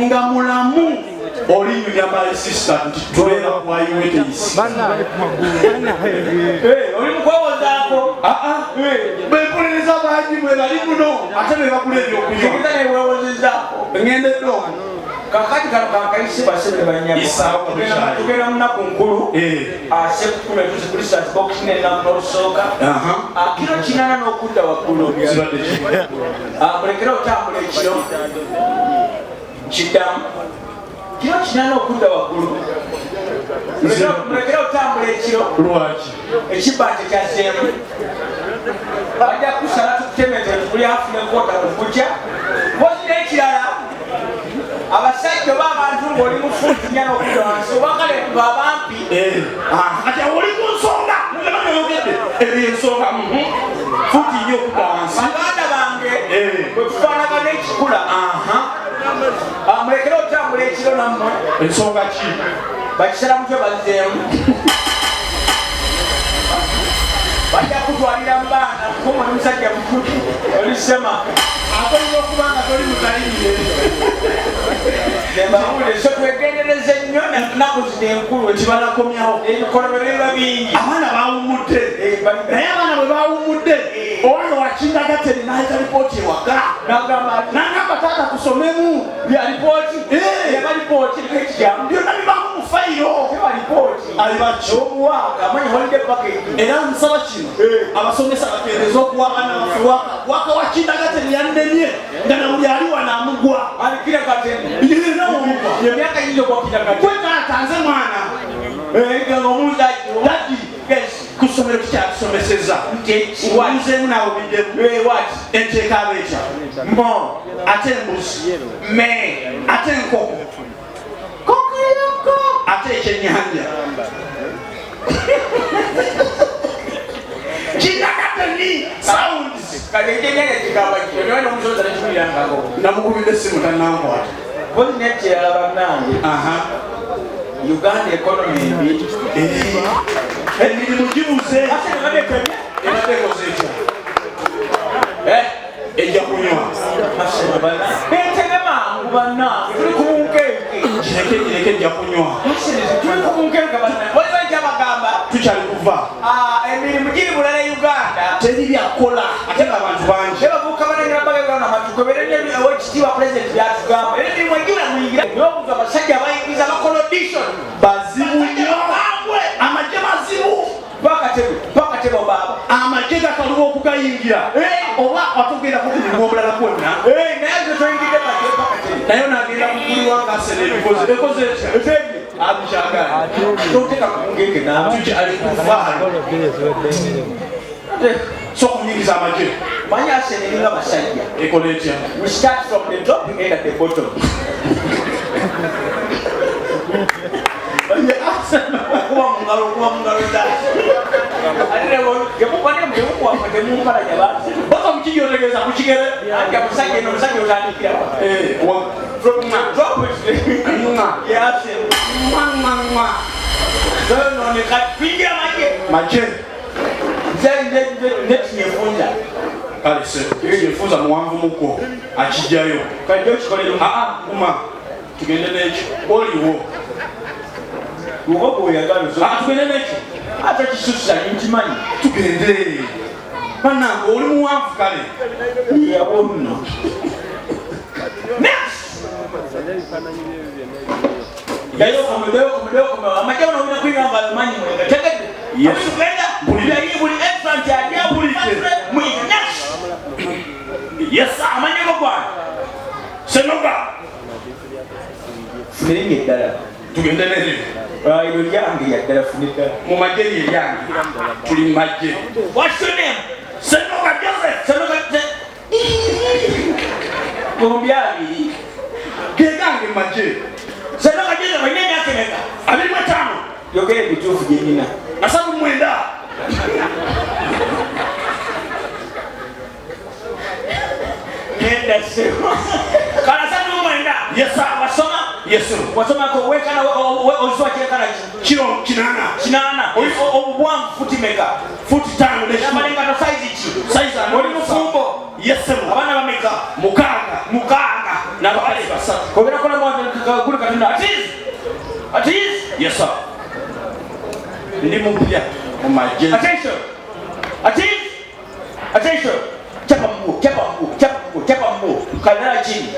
nga mulamu olinyumya my sister nti tubeera kwayiwete isi oli mukwewozaako bekolereza bangi mwe bali muno ate be bakula ebyokunywa newewozezaako ŋŋendedde kakati kano kakayise basebe banyatugenda munaku nkulu sekukulu etuzi kuli satbox nenaku olusooka kiro kinana n'okudda waggulu mulekera otambula ekiro kiddamu kiro kinana okudda waggulu mulekera otambula ekiro lwaki ekibbanje kyaseemu bajja kusala tukutemete tukuli afune kota kukukya bozi n'ekirala abasajja oba abantu ng'oli mu fuuti nyana okudda wansi oba kale ng'abampi ati oli ku nsonga nogedde eyo ensonga fuuti nyo okudda wansi baganda bange bwe tufaanagana ekikula mulekere otambula ekiro nammwe ensonga ki bakisala mutwe bazzeemu bajja kutwalira mu baana kumwe n'omusajja mukutu olisema atolina okubanga toli mukalirire embawulire so twegendereze nnyo naku zino enkulu ekibanakomyawo ebikolobero biba bingi abaana bawumudde naye abaana bwe bawumudde owana wakindagateri naeta lipooti ewaka nagamba taata tusomemu byalipooti yaba lipooti ekijjamu byonna bibamu mu fayiro eba lipooti alibaki omuwaka amanyi holide paketi era nsaba kino abasomesa bateereza okuwa abaana baffe waka wakindagateri yannemye nga na buli ali wana amugwa alikira katende omugwa emyaka nyingi okwakira katende kwetaatanze mwana ng'omuzaji dadi ku ssomero tukyatusomeseza nzeemu naawe biddemu enteeka abeeta mo ate embuzi me ate enkoko kokoyoko ate ekyennyanja kinakateni sounds kale ekyennyanja kigamba kyo niwe n'omusoza nekimulyangako namukubidde essimu tannankwata pozi nekyala bannange Uganda economy embi emirimu gibuze ebatekoze etya ejja kunywa betege mangu bannange tuli ku bunkenke gireke ejja kunywa tuli ku bunkenke bannange waliwo ekyabagamba tukyali kuva emirimu giri bulala Uganda teri byakola ate ng'abantu bangi ebavuka banenera bagagana matuko berenyewo ekitiibwa pulezidenti byatugamba era emirimu egira muyingira n'obuza abasajja abayingiza bakola audition bazibu nnyo amagye mazibu pakatebo baba amagye gakaluba okugayingira oba watugenda kukulimu obulala kwonna naye zetoyingidde pakatebo naye onagenda kuguliwa ngasene ebikoze ekoze etya abikyagani toteka kubungenge nawe alikuvaalo so kunyingiza amagye manyi aseneringa basajja ekola etya we start from the top and at the bottom kuba mungalo gemukwafetemumpalanya bantu baka mukiyotegeza kukigere anja musajja eno musajja otandikira twingira magye netinyefunza kale se yefunza muwanvu muko akijjayo kajja okikolero kuma tugende n'ekyo oliwo tugende n'ekyo ate kisusa nkimanyi tugende bannange oli muwanvu kale yawo nno amajja noina kwingamba amanyi tegedde buli enfant yesa amanyego gwange senoga funiringa eddala tugende neryo ilo lyange yaddala funidala mu magye lyeryange tuli mu magye wasone senoga joseph gombi abiri gegange magye senoga joseph alina emyaka emeka 25 yogera ebituufu gyenyina 39 nenda sema kala 39 yesa wasoma yesu wasomako wekana ozwa kyekana kiro kinana obubwanvu futi meka futi 5 amalenga to size ki size oli mufumbo yesu abana bameka mukanga n'abakazi basatu kogera kola mwana kuli katonda atiz yes sir ndi mupya mu majje attention chapa mguu kalala chini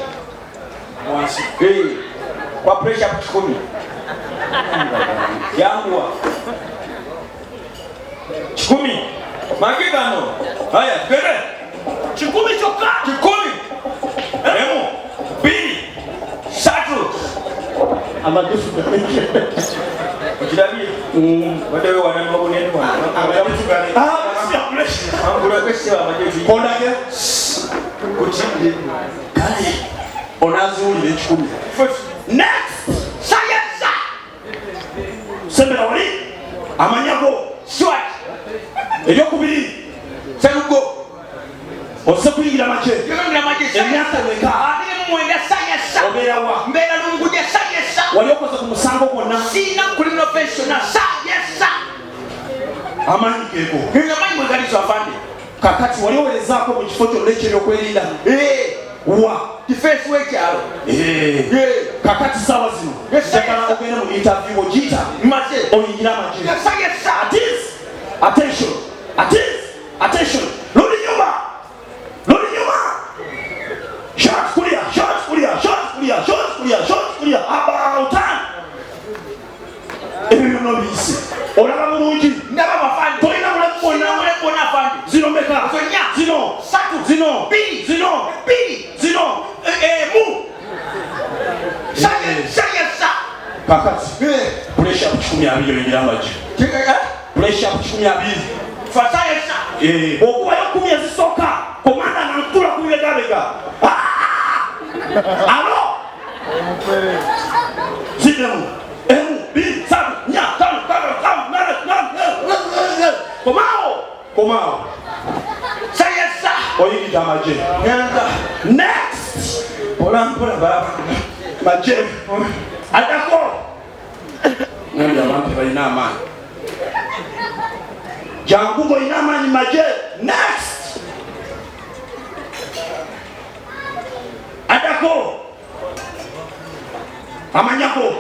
wansi kwa pressure 10 yangu 10 magigano haya gere 10 choka 10 emu 2 3 amadufu ujidabie wadewe wanani wabuneni wana amadufu gani sio pressure angula kesi wa majeju kondage kuchinde kale onazuulire 10 next sayesa sembera wali amanyago swat ebyokubiri serugo ose kuyingira make emyaka weka mwenda sayesa obeera wa mbeera lunguja sayesa wali okoze ku musango gwonna sina criminal professional sayesa amanyi geego ngamanyi mwegalizo afande kakati wali owerezaako mu kifo kyonna ekyebyokwelinda wa defense wekyalo kakati saawa zino njagala ogende mu interview ogiyita maze oyingira amagye sayesa attention luli nyuma shot kulia about time ebyo byonna biyise olaba bulungi ndaba bafande tolina bona afande zino meka zino satu zino mu sayesa kakati pressure ku 12 oyingira amagye pressure ku 12 fasayesa okubayo 10 ezisooka komanda nankutula ku bibegabega alo zidemu emu 2 3 komao sayesa oyingidde amagye next olampola baba magye adako nandi abantu balina amaanyi jangu ng'olina amaanyi magye next adako amanyako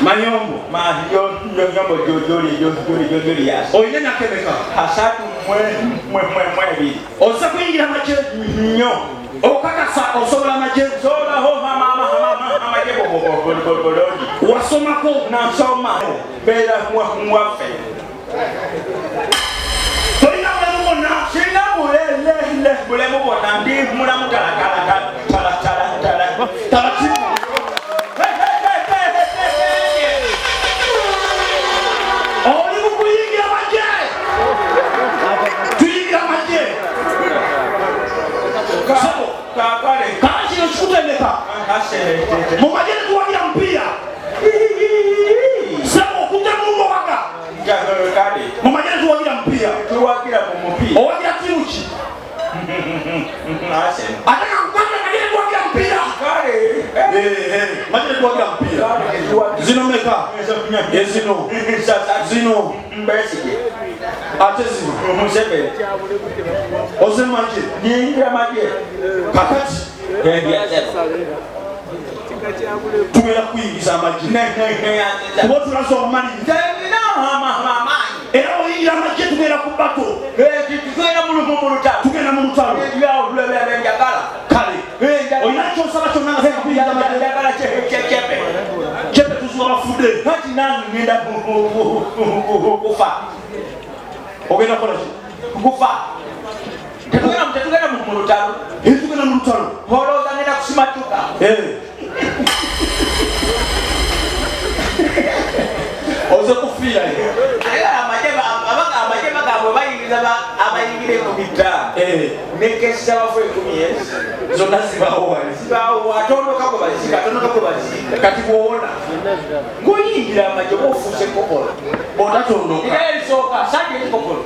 mayombo joli yas oyina nakemeka asatu mwebiri oza kuyingira magye nnyo okakasa osobola magye solaho amagye bolodi wasomako nasoma beera mwaffe tolina bulemu bwonna sina bulemu bwonna ndi mulamu taratibu oli mukuyingira magye tuyingira magye kakale kala kino kikutendeka mu magye netuwagira mupiira sebo okujja mulumowaga mu magye netuwagira mupiira owagira timu ki ate kakukwata magye netuwagira mupiira magye netuwagira mupiira zino meka zino ate zino oze magye kakati tugenda kuyingiza amagye kuba otulaza obumalirivu era oyingira amagye tugenda ku bato tugenda mu lutalo kale olina kyosaba kyonna nga kuyingiza amagye cepe tuzuwa bafudde kati nange ngenda kufa ogenda kolaki kufa tetugenda mu lutalo tugenda mu lutalo olowooza ngenda kusimatuka oze kufiira amagye bagambwe bayingiza abayingire mu bitaano nekesa bafu 10 zonna zibawo atondokako bazika kati bwowona ng'oyingira amagye oba ofuuse kokolo otatondoka era erisooka sanja ekikokolo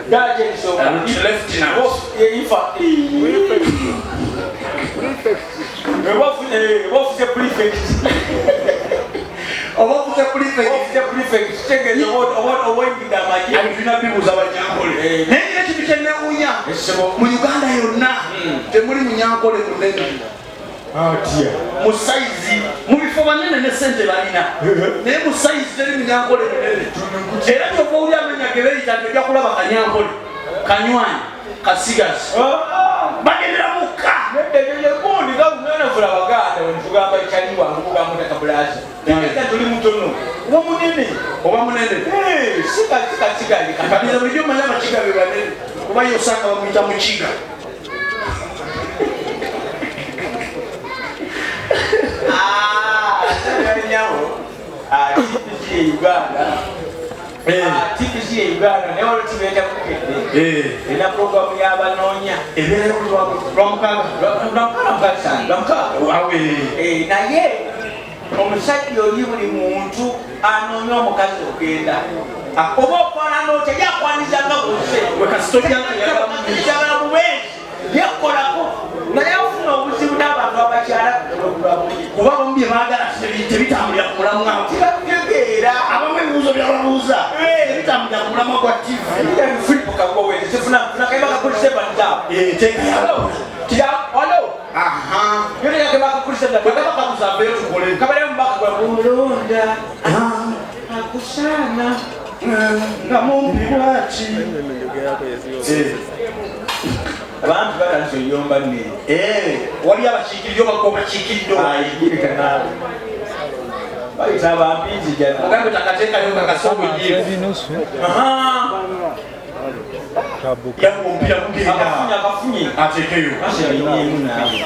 ddala kyerisooka ifa oba ofuse prefect prefect tegeeza owengidde amagye alifina bibuuza Banyankole naye era ekintu kyennewuunya mu Uganda yonna temuli Munyankole munene mu saizi mu bifo banene ne ssente balina naye mu saizi teri Munyankole munene era kyova oli amenya ge beeyita nti ojja kulaba Kanyankole Kanywanyi Kasigazi bagendera mukka gundi gagunanavula Baganda wentugamba ekyaliwa nkugamba takabulazi tegeza tuli mutono oba munene sikasigali bulijjo manya abakiga be banene kuba yosanga bamuyita mukiga TPC Uganda ne wali tubeeta kukedde ena programu y'abanoonya ebeera naye omusajja oli buli muntu anoonya omukazi ogenda oba okola notejakwanizanga buzeyagala bubenzi yekolako naye afuna obuzibu n'abantu abakyala kuba bamu bye baagala tebitambulira ku mulamu tibategeera abamu ebibuuzo byababuuza tebitambulira ku mulamwa gwa mulonda akusaana nga mumpi bwaki abantu batandise oyomba nne wali abakiikiridde obakka obakiikiridde bayita abampinzi jana ogambe takateekayo kakasa obujiivu yangu ompira mugenda akafunye ateekeyo ashalinyeemu naawe